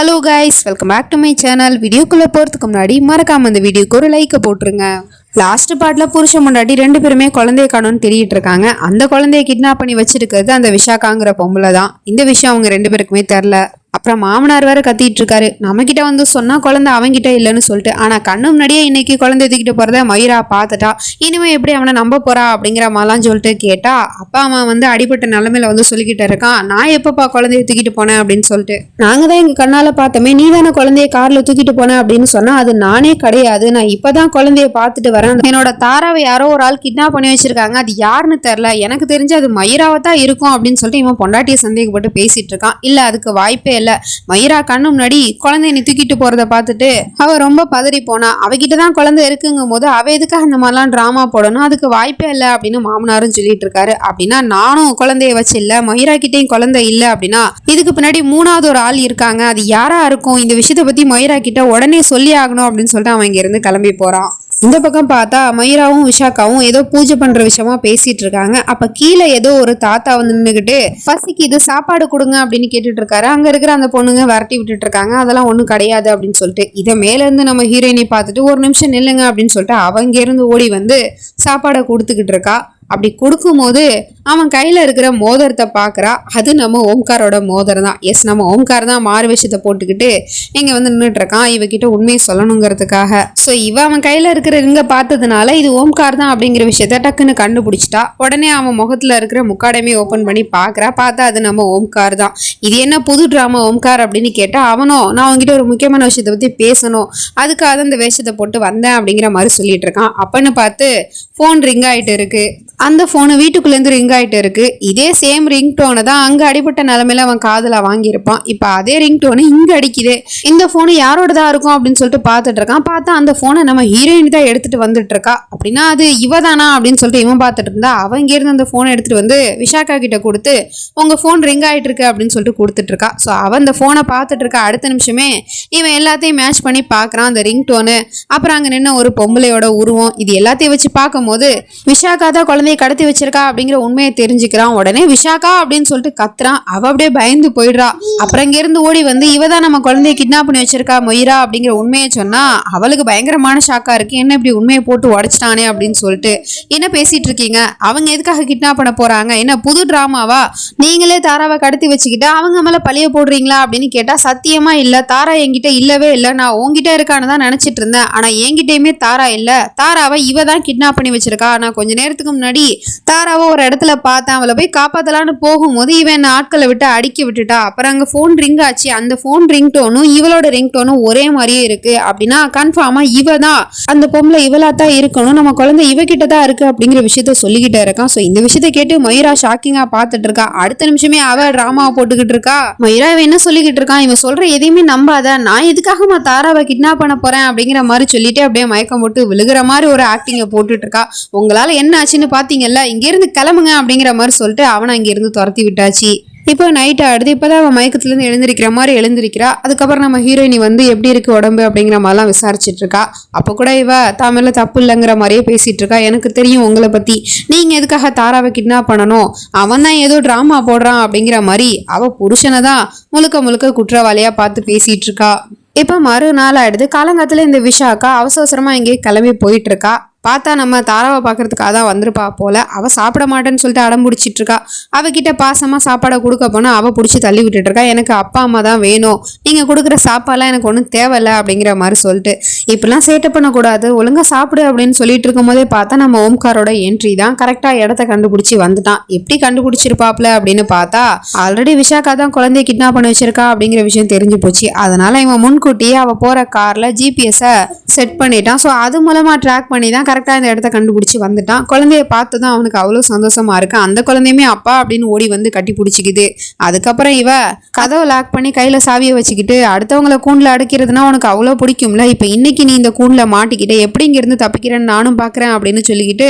Hello guys, welcome back to my channel. வீடியோக்குள்ளே போகிறதுக்கு முன்னாடி மறக்காம இந்த வீடியோக்கு ஒரு லைக்கை போட்டுருங்க. லாஸ்ட் பார்ட்ல புருஷன் முன்னாடி ரெண்டு பேருமே குழந்தைய காணும்னு தேடிட்டு இருக்காங்க. அந்த குழந்தைய கிட்னாப் பண்ணி வச்சிருக்கிறது அந்த விஷாக்காங்கிற பொம்பளை தான். இந்த விஷயம் அவங்க ரெண்டு பேருக்குமே தெரில. அப்புறம் மாமனார் வேற கத்திட்டு இருக்காரு, நம்ம கிட்ட வந்து சொன்னா குழந்தை அவங்கிட்ட இல்லைன்னு சொல்லிட்டு. ஆனா கண்ணு முன்னாடியே இன்னைக்கு குழந்தை தூக்கிட்டு போறத மயிரா பார்த்துட்டா. இனிமே எப்படி அவனை நம்ப போறா அப்படிங்கிற மாதிரிலாம் சொல்லிட்டு கேட்டா, அப்பா அம்மா வந்து அடிபட்ட நிலைமையில வந்து சொல்லிக்கிட்டு இருக்கான், நான் எப்பப்பா குழந்தைய தூக்கிட்டு போனேன் அப்படின்னு சொல்லிட்டு. நாங்க தான் எங்க கண்ணால பார்த்தோமே, நீ தானே குழந்தைய கார்ல தூக்கிட்டு போனேன் அப்படின்னு சொன்னா, அது நானே கிடையாது, நான் இப்பதான் குழந்தைய பார்த்துட்டு வரேன். என்னோட தாராவை யாரோ ஒரு ஆள் கிட்னாப் பண்ணி வச்சிருக்காங்க, அது யாருன்னு தெரியல, எனக்கு தெரிஞ்சு அது மயிராவை தான் இருக்கும் அப்படின்னு சொல்லிட்டு இவன் பொண்டாட்டியை சந்தேகப்பட்டு பேசிட்டு இருக்கான். இல்ல அதுக்கு வாய்ப்பே இல்ல. மயிரா கண்ணு முன்னாடி குழந்தைய நீ தூக்கிட்டு போறத பார்த்துட்டு அவ ரொம்ப பதறி போனா. அவகிட்டதான் குழந்தை இருக்குங்கும் போது அவ எதுக்காக இந்த மாதிரிலாம் டிராமா போடணும், அதுக்கு வாய்ப்பே இல்லை அப்படின்னு மாமனாரும் சொல்லிட்டு இருக்காரு. அப்படின்னா நானும் குழந்தைய வச்சு இல்ல, மயிரா கிட்டையும் குழந்தை இல்லை அப்படின்னா இதுக்கு பின்னாடி மூணாவது ஒரு ஆள் இருக்காங்க, அது யாரா இருக்கும், இந்த விஷயத்த பத்தி மயிரா கிட்ட உடனே சொல்லி ஆகணும் அப்படின்னு சொல்லிட்டு அவன் இங்க இருந்து கிளம்பி போறான். இந்த பக்கம் பார்த்தா மயிராவும் விஷாக்காவும் ஏதோ பூஜை பண்ற விஷயமா பேசிட்டு இருக்காங்க. அப்ப கீழே ஏதோ ஒரு தாத்தா வந்து நின்றுகிட்டு பசிக்கு இது சாப்பாடு கொடுங்க அப்படின்னு கேட்டுட்டு இருக்காரு. அங்க இருக்கிற அந்த பொண்ணுங்க விரட்டி விட்டுட்டு இருக்காங்க, அதெல்லாம் ஒண்ணும் கிடையாது அப்படின்னு சொல்லிட்டு. இதை மேல இருந்து நம்ம ஹீரோயினை பார்த்துட்டு ஒரு நிமிஷம் நில்லுங்க அப்படின்னு சொல்லிட்டு அவங்க இருந்து ஓடி வந்து சாப்பாடை கொடுத்துக்கிட்டு இருக்கா. அப்படி கொடுக்கும்போது அவன் கையில இருக்கிற மோதிரத்தை பாக்குறா. அது நம்ம ஓம்காரோட மோதிரம் தான். எஸ், நம்ம ஓம்கார் தான் மாறு விஷயத்தை போட்டுக்கிட்டு இங்க வந்து நின்றுட்டு இருக்கான் இவகிட்ட உண்மையை சொல்லணுங்கிறதுக்காக. ஸோ அவன் கையில இருக்கிற ரிங்க பார்த்ததுனால இது ஓம்கார் தான் அப்படிங்கிற விஷயத்த டக்குன்னு கண்டுபிடிச்சிட்டா. உடனே அவன் முகத்துல இருக்கிற முக்காடையுமே ஓப்பன் பண்ணி பாக்குறா. பார்த்தா அது நம்ம ஓம்கார் தான். இது என்ன புது டிராமா ஓம்கார் அப்படின்னு கேட்டா அவனும் நான் அவங்ககிட்ட ஒரு முக்கியமான விஷயத்தை பத்தி பேசணும், அதுக்காக இந்த வேஷத்தை போட்டு வந்தேன் அப்படிங்கிற மாதிரி சொல்லிட்டு இருக்கான். அப்பன்னு பார்த்து போன் ரிங் ஆயிட்டு இருக்கு. அந்த போனு வீட்டுக்குள்ளேருந்து ரிங் ஆகிட்டு இருக்கு. இதே சேம் ரிங் டோனை தான் அங்கே அடிபட்ட நிலமையில அவன் காதில் வாங்கியிருப்பான். இப்போ அதே ரிங் டோனு இங்கே அடிக்குது. இந்த ஃபோனு யாரோடதா இருக்கும் அப்படின்னு சொல்லிட்டு பார்த்துட்டு இருக்கான். பார்த்தா அந்த ஃபோனை நம்ம ஹீரோயின் தான் எடுத்துட்டு வந்துட்டு இருக்கா. அப்படின்னா அது இவ தானா அப்படின்னு சொல்லிட்டு இவன் பார்த்துட்டு இருந்தா அவன் இங்கேருந்து அந்த ஃபோனை எடுத்துட்டு வந்து விஷாக்கா கிட்ட கொடுத்து உங்க ஃபோன் ரிங் ஆகிட்டு இருக்கு அப்படின்னு சொல்லிட்டு கொடுத்துட்டு இருக்கா. ஸோ அவன் அந்த ஃபோனை பார்த்துட்டு இருக்கா. அடுத்த நிமிஷமே இவன் எல்லாத்தையும் மேட்ச் பண்ணி பார்க்குறான். அந்த ரிங் டோனு, அப்புறம் அங்கே நின்று ஒரு பொம்பளையோட உருவம், இது எல்லாத்தையும் வச்சு பார்க்கும்போது விஷாக்கா தான் குழந்தைய கடத்தி வச்சிருக்கா அப்படிங்கிற உண்மையை தெரிஞ்சுக்கிறான். உடனே விஷாக்கா அப்படின்னு சொல்லிட்டு கத்துறான். அவ அப்படியே பயந்து போயிடுறா. அப்புறம் இங்க இருந்து ஓடி வந்து இவதான் நம்ம குழந்தைய கிட்னாப் பண்ணி வச்சிருக்கா மொய்ரா அப்படிங்கிற உண்மையை சொன்னா அவளுக்கு பயங்கரமான ஷாக்கா இருக்கு. என்ன இப்படி உண்மையை போட்டு உடைச்சிட்டானே அப்படின்னு சொல்லிட்டு. என்ன பேசிட்டு இருக்கீங்க, அவங்க எதுக்காக கிட்னாப் பண்ண போறாங்க, என்ன புது டிராமாவா, நீங்களே தாராவை கடத்தி வச்சுக்கிட்டு அவங்க மேல பழிய போடுறீங்களா அப்படின்னு கேட்டா சத்தியமா இல்ல, தாரா என்கிட்ட இல்லவே இல்லை, நான் உங்ககிட்ட இருக்கான்னு தான் நினைச்சிட்டு இருந்தேன், ஆனா என்கிட்டயுமே தாரா இல்ல, தாராவை இவ தான் கிட்னாப் பண்ணி வச்சிருக்கா, நான் கொஞ்ச நேரத்துக்கு முன்னாடி தாராவை ஒரு இடத்துல பார்த்தேன், அவளை போய் காப்பாத்தலான்னு போகும்போது இவன் ஆட்களை விட்டு அடிக்க விட்டுட்டா. அப்புறம் அங்க போன் ரிங் ஆச்சு. அந்த போன் ரிங் டோனும் இவளோட ரிங் டோனும் ஒரே மாதிரியே இருக்கு. அப்படின்னா கன்ஃபார்மா இவ தான் அந்த பொம்பளை இவளா தான் இருக்கணும், நம்ம குழந்தை இவகிட்ட தான் இருக்கு அப்படிங்கிற விஷயத்த சொல்லிக்கிட்டே இருக்கான். ஸோ இந்த விஷயத்த கேட்டு மயிரா ஷாக்கிங்கா பார்த்துட்டு இருக்கா. அடுத்த நிமிஷமே அவ டிராமாவை போட்டுக்கிட்டு இருக்கா. மயிரா இவன் என்ன சொல்லிக்கிட்டு இருக்கான், இவன் சொல்ற எதையுமே நம்பாத, நான் எதுக்காக தாராவை கிட்னாப் பண்ண போறேன் அப்படிங்கிற மாதிரி சொல்லிட்டு அப்படியே மயக்கம் போட்டு விழுகிற மாதிரி ஒரு ஆக்டிங்கை போட்டுட்டு இருக்கா. உங்களால என்ன ஆச்சுன்னு பாத்தீங்கல்ல, இங்கிருந்து கிளம்புங்க அப்படிங்கிற மாதிரி சொல்லிட்டு அவனை அங்கிருந்து துரத்தி விட்டாச்சு. இப்போ நைட் ஆடுது. இப்போதான் அவன் மயக்கத்துலேருந்து எழுந்திருக்கிற மாதிரி எழுந்திருக்கிறா. அதுக்கப்புறம் நம்ம ஹீரோயினி வந்து எப்படி இருக்கு உடம்பு அப்படிங்கிற மாதிரிலாம் விசாரிச்சுட்டு இருக்கா. அப்போ கூட இவ தாமேல தப்பு இல்லைங்கிற மாதிரியே பேசிட்டு இருக்கா. எனக்கு தெரியும் உங்களை பத்தி, நீங்க எதுக்காக தாராவை கிட்னாப் பண்ணணும், அவன் தான் ஏதோ டிராமா போடுறான் அப்படிங்கிற மாதிரி அவ புருஷனை தான் முழுக்க முழுக்க குற்றவாளியா பார்த்து பேசிட்டு இருக்கா. இப்போ மறுநாள் ஆயிடுது. காலங்காலத்துல இந்த விஷாக்கா அவசரமா எங்கேயே கிளம்பி போயிட்டு இருக்கா. பார்த்தா நம்ம தாராவை பார்க்கறதுக்காக தான் வந்திருப்பா போல. அவள் சாப்பிட மாட்டேன்னு சொல்லிட்டு அடம் பிடிச்சிட்டு இருக்கா. அவகிட்ட பாசமாக சாப்பாடை கொடுக்க போனால் அவள் பிடிச்சி தள்ளி விட்டுட்டு இருக்கா. எனக்கு அப்பா அம்மா தான் வேணும், நீங்கள் கொடுக்குற சாப்பாடெலாம் எனக்கு ஒன்றும் தேவையில்லை அப்படிங்கிற மாதிரி சொல்லிட்டு. இப்படிலாம் சேட்டை பண்ணக்கூடாது, ஒழுங்காக சாப்பிடு அப்படின்னு சொல்லிட்டு இருக்கும் போதே பார்த்தா நம்ம ஓம்காரோட என்ட்ரி தான். கரெக்டாக இடத்த கண்டுபிடிச்சி வந்துட்டான். எப்படி கண்டுபிடிச்சிருப்பாப்ல அப்படின்னு பார்த்தா ஆல்ரெடி விஷாக்கா தான் குழந்தைய கிட்னாப் பண்ணி வச்சிருக்கா அப்படிங்கிற விஷயம் தெரிஞ்சு போச்சு. அதனால இவன் முன்கூட்டியே அவள் போகிற காரில் ஜிபிஎஸ்ஸை செட் பண்ணிட்டான். ஸோ அது மூலமாக ட்ராக் பண்ணி தான் கரெக்டாக இந்த இடத்த கண்டுபிடிச்சி வந்துட்டான். குழந்தைய பார்த்து தான் அவனுக்கு அவ்வளோ சந்தோஷமா இருக்கு. அந்த குழந்தையுமே அப்பா அப்படின்னு ஓடி வந்து கட்டி பிடிச்சிக்குது. அதுக்கப்புறம் இவ கதவை லாக் பண்ணி கையில சாவியை வச்சுக்கிட்டு அடுத்தவங்களை கூண்டில் அடைக்கிறதுனா உனக்கு அவ்வளோ பிடிக்கும்ல, இப்போ இன்னைக்கு நீ இந்த கூண்டில் மாட்டிக்கிட்டு எப்படி இங்கிருந்து தப்பிக்கிறேன்னு நானும் பார்க்குறேன் அப்படின்னு சொல்லிக்கிட்டு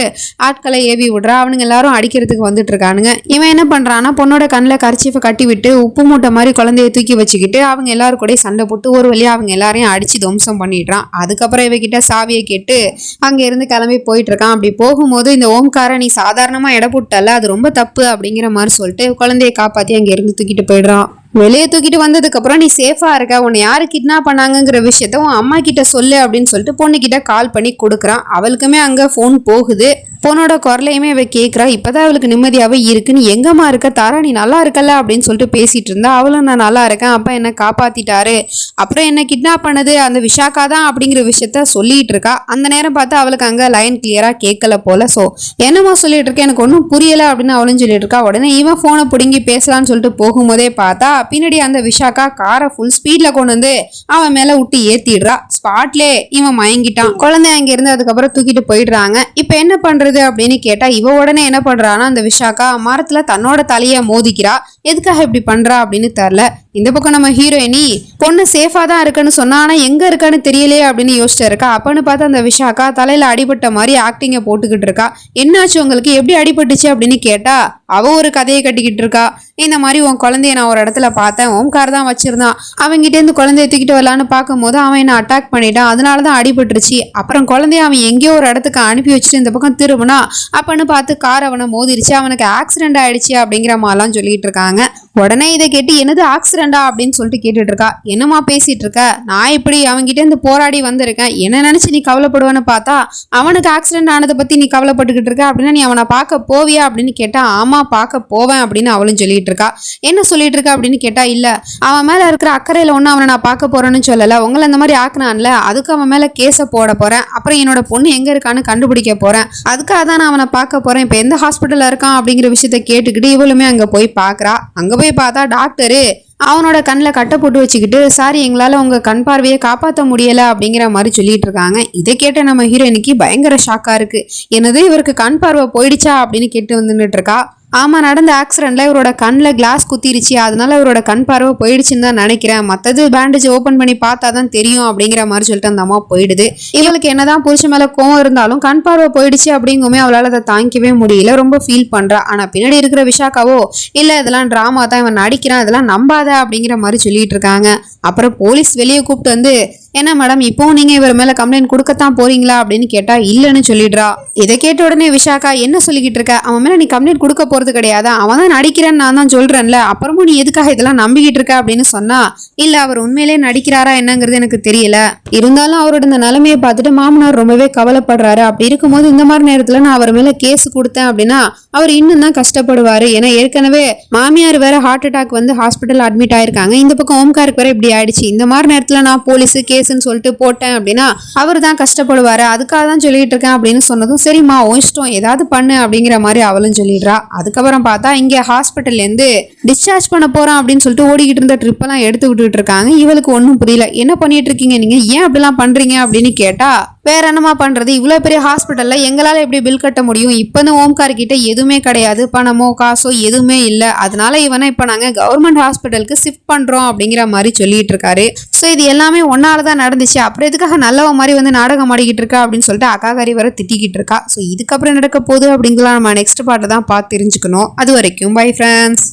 ஆட்களை ஏவி விடுறா. அவனுங்க எல்லாரும் அடிக்கிறதுக்கு வந்துட்டு இருக்கானுங்க. இவன் என்ன பண்றான்னா பொண்ணோட கண்ணில் கர்ச்சீஃபை கட்டி விட்டு உப்பு மூட்டை மாதிரி குழந்தைய தூக்கி வச்சுக்கிட்டு அவங்க எல்லாரும் கூட சண்டை போட்டு ஒரு வழியா அவங்க எல்லாரையும் அடிச்சு துவம்சம் பண்ணிடுறான். அதுக்கப்புறம் இவகிட்ட சாவியை கேட்டு அங்க இருந்து கிளம்பி போயிட்டு இருக்கான். அப்படி போகும்போது இந்த ஓம்கார நீ சாதாரணமா எடை போட்டல, அது ரொம்ப தப்பு அப்படிங்கிற மாதிரி சொல்லிட்டு குழந்தைய காப்பாத்தி அங்க இருந்து தூக்கிட்டு போயிடுறான். வெளியே தூக்கிட்டு வந்ததுக்கு அப்புறம் நீ சேஃபா இருக்க, உன்னை யாரு கிட்னாப் பண்ணாங்கிற விஷயத்த உன் அம்மா கிட்ட சொல்லு அப்படின்னு சொல்லிட்டு பொண்ணு கிட்ட கால் பண்ணி கொடுக்குறான். அவளுக்குமே அங்க போன் போகுது. பொண்ணோட குரலையுமே அவ கேட்குறா. இப்பதான் அவளுக்கு நிம்மதியாவே இருக்கு. நீ எங்கம்மா இருக்க தாரா, நீ நல்லா இருக்கல அப்படின்னு சொல்லிட்டு பேசிட்டு இருந்தா. அவளும் நான் நல்லா இருக்கேன், அப்பா என்ன காப்பாத்திட்டாரு, அப்புறம் என்ன கிட்னாப் பண்ணது அந்த விஷாக்கா தான் அப்படிங்கிற விஷயத்த சொல்லிட்டு இருக்கா. அந்த நேரம் பார்த்து அவளுக்கு அங்க லைன் கிளியரா கேட்கல போல. சோ என்னமா சொல்லிட்டு இருக்க, எனக்கு ஒன்றும் புரியல அப்படின்னு அவளும் சொல்லிட்டு இருக்கா. உடனே இவன் போனை பிடுங்கி பேசலான்னு சொல்லிட்டு போகும்போதே பார்த்தா பின்னாடி அந்த விஷாக்கா காரை ஃபுல் ஸ்பீட்ல கொண்டு வந்து அவன் மேல விட்டு ஏத்திடுறா. ஸ்பாட்லே இவன் மயங்கிட்டான். குழந்தை அங்க இருந்து அதுக்கப்புறம் தூக்கிட்டு போயிடுறாங்க. இப்ப என்ன பண்றது அப்படின்னு கேட்டா இவ உடனே என்ன பண்றான்னா அந்த விஷாக்கா மரத்துல தன்னோட தலைய மோதிக்கிறா. எதுக்காக இப்படி பண்றா அப்படின்னு தெரியல. இந்த பக்கம் நம்ம ஹீரோயினி பொண்ணு சேஃபா தான் இருக்குன்னு சொன்னா, ஆனா எங்க இருக்கான்னு தெரியலையே அப்படின்னு யோசிச்சு இருக்கா. அப்பன்னு பார்த்து அந்த விஷாக்கா தலையில அடிபட்ட மாதிரி ஆக்டிங்க போட்டுக்கிட்டு இருக்கா. என்னாச்சு உங்களுக்கு, எப்படி அடிபட்டுச்சு அப்படின்னு கேட்டா அவ ஒரு கதையை கட்டிக்கிட்டு இருக்கா. இந்த மாதிரி உன் குழந்தைய நான் ஒரு இடத்துல பார்த்தேன், ஓம்கார் தான் வச்சிருந்தான், அவன்கிட்ட இருந்து குழந்தைய தூக்கிட்டு வரலான்னு பார்க்கும்போது அவன் என்ன அட்டாக் பண்ணிட்டான், அதனாலதான் அடிபட்டுருச்சு. அப்புறம் குழந்தைய அவன் எங்கேயோ ஒரு இடத்துக்கு அனுப்பி வச்சுட்டு இந்த பக்கம் திரும்பினா அப்பன்னு பார்த்து கார் அவனை மோதிருச்சு, அவனுக்கு ஆக்சிடென்ட் ஆயிடுச்சு அப்படிங்கிற மாதிரிலாம் சொல்லிட்டு இருக்காங்க. உடனே இதை கேட்டு என்னது ஆக்சிடென்டா அப்படின்னு சொல்லிட்டு கேட்டுட்டு இருக்கா. என்னமா பேசிட்டு இருக்க, நான் இப்படி அவன்கிட்ட இருந்து போராடி வந்திருக்கேன், என்ன நினைச்சு நீ கவலைப்படுவேன்னு பார்த்தா அவனுக்கு ஆக்சிடென்ட் ஆனதை பத்தி நீ கவலைப்பட்டுக்கிட்டு இருக்க, அப்படின்னா நீ அவனை பார்க்க போவியா அப்படின்னு கேட்டா ஆமா பார்க்க போவேன் அப்படின்னு அவளும் சொல்லிட்டு இருக்கா. என்ன சொல்லிட்டு இருக்கா அப்படின்னு கேட்டா இல்ல, அவன் மேல இருக்கிற அக்கறையில ஒண்ணு அவனை நான் பார்க்க போறேன்னு சொல்லல, உங்களை இந்த மாதிரி ஆக்குனான்ல அதுக்கு அவன் மேல கேஸ போட போறேன், அப்புறம் என்னோட பொண்ணு எங்க இருக்கான்னு கண்டுபிடிக்க போறேன், அதுக்காக தான் நான் அவனை பார்க்க போறேன், இப்ப எந்த ஹாஸ்பிட்டல்ல இருக்கான் அப்படிங்கிற விஷயத்த கேட்டுக்கிட்டு இவளுமே அங்க போய் பாக்குறா. அங்க போய் பார்த்தா டாக்டரு அவனோட கண்ணில் கட்டை போட்டு வச்சுக்கிட்டு சாரி எங்களால் உங்கள் கண் பார்வையை காப்பாற்ற முடியலை அப்படிங்கிற மாதிரி சொல்லிட்டு இருக்காங்க. இதை கேட்ட நம்ம ஹீரோயினுக்கு பயங்கர ஷாக்காக இருக்குது. என்னது இவருக்கு கண் பார்வை போயிடுச்சா அப்படின்னு கேட்டு வந்துட்டு இருக்கா. ஆமாம், நடந்த ஆக்சிடென்ட்ல இவரோட கண்ணில் கிளாஸ் குத்திருச்சு, அதனால இவரோட கண் பார்வை போயிடுச்சுன்னு தான் நினைக்கிறேன், மற்றது பேண்டேஜ் ஓப்பன் பண்ணி பார்த்தா தான் தெரியும் அப்படிங்கிற மாதிரி சொல்லிட்டு அந்த அம்மா போயிடுது. இவளுக்கு என்னதான் புருஷன் மேலே கோவம் இருந்தாலும் கண் பார்வை போயிடுச்சு அப்படிங்குமே அவளால் அதை தாங்கிக்கவே முடியல, ரொம்ப ஃபீல் பண்ணுறா. ஆனால் பின்னாடி இருக்கிற விஷாக்காவோ இல்லை இதெல்லாம் ட்ராமா தான், இவன் நடிக்கிறான், இதெல்லாம் நம்பாத அப்படிங்கிற மாதிரி சொல்லிட்டு இருக்காங்க. அப்புறம் போலீஸ் வெளியே கூப்பிட்டு வந்து என்ன மேடம் இப்போ நீங்க இவர் மேல கம்ப்ளைண்ட் கொடுக்கத்தான் போறீங்களா அப்படின்னு கேட்டா இல்லன்னு சொல்லிடுறா. இதை கேட்ட உடனே விஷாக்கா என்ன சொல்லிக்கிட்டு இருக்க, அவன் மேல நீ கம்ப்ளைண்ட் கொடுக்க போறது கிடையாது, அவன் தான் நடிக்கிறேன்னு நான் தான் சொல்றேன்ல, அப்புறமும் நீ எதுக்காக இதெல்லாம் நம்பிக்கிட்டு இருக்க அப்படின்னு சொன்னா இல்ல அவர் உண்மையிலே நடிக்கிறாரா என்னங்கிறது எனக்கு தெரியல, இருந்தாலும் அவரோட இந்த நிலைமையை பார்த்துட்டு மாமனார் ரொம்பவே கவலைப்படுறாரு, அப்படி இருக்கும்போது இந்த மாதிரி நேரத்துல நான் அவர் மேல கேஸ் கொடுத்தேன் அப்படின்னா அவர் இன்னும் தான் கஷ்டப்படுவாரு, ஏன்னா ஏற்கனவே மாமியார் வேற ஹார்ட் அட்டாக் வந்து ஹாஸ்பிட்டல் அட்மிட் ஆயிருக்காங்க, இந்த பக்கம் ஓம்காருக்கு வேற இப்படி ஆயிடுச்சு, இந்த மாதிரி நேரத்துல நான் போலீஸ் கேஸ்ன்னு சொல்லிட்டு போட்டேன் அப்படின்னா அவர் தான் கஷ்டப்படுவாரு, அதுக்காக தான் சொல்லிட்டு இருக்கேன் அப்படின்னு சொன்னதும் சரிம்மா இஷ்டம் ஏதாவது பண்ணு அப்படிங்கிற மாதிரி அவளும் சொல்லிடுறா. அதுக்கப்புறம் பார்த்தா இங்க ஹாஸ்பிட்டல்ல இருந்து டிஸ்சார்ஜ் பண்ண போறோம் அப்படின்னு சொல்லிட்டு ஓடிக்கிட்டு இருந்த ட்ரிப் எல்லாம் எடுத்து விட்டுட்டு இருக்காங்க. இவளுக்கு ஒன்றும் புரியல, என்ன பண்ணிட்டு இருக்கீங்க நீங்க, ஏன் அப்படிலாம் பண்றீங்க அப்படின்னு கேட்டா வேற என்னமா பண்றது, இவ்வளவு பெரிய ஹாஸ்பிட்டல்ல எங்களால எப்படி பில் கட்ட முடியும், இப்ப ஓம்கார் கிட்ட எதுவுமே கிடையாது, பணமோ காசோ எதுவுமே இல்ல, அதனால இவனை இப்ப நாங்க கவர்மெண்ட் ஹாஸ்பிட்டலுக்கு ஷிஃப்ட் பண்றோம் அப்படிங்கிற மாதிரி சொல்லிட்டு இருக்காரு. சோ இது எல்லாமே ஒன்னாலதான் நடந்துச்சு, அப்புறம் எதுக்காக நல்லவ மாதிரி வந்து நாடகம் ஆடிக்கிட்டு இருக்கா அப்படின்னு சொல்லிட்டு அக்காகாரி வர திட்டிக்கிட்டு இருக்கா. ஸோ இதுக்கப்புறம் நடக்க போகுது அப்படிங்கலாம் நம்ம நெக்ஸ்ட் பார்ட்ல தான் பார்த்து தெரிஞ்சுக்கணும். அது வரைக்கும் பை ஃப்ரெண்ட்ஸ்.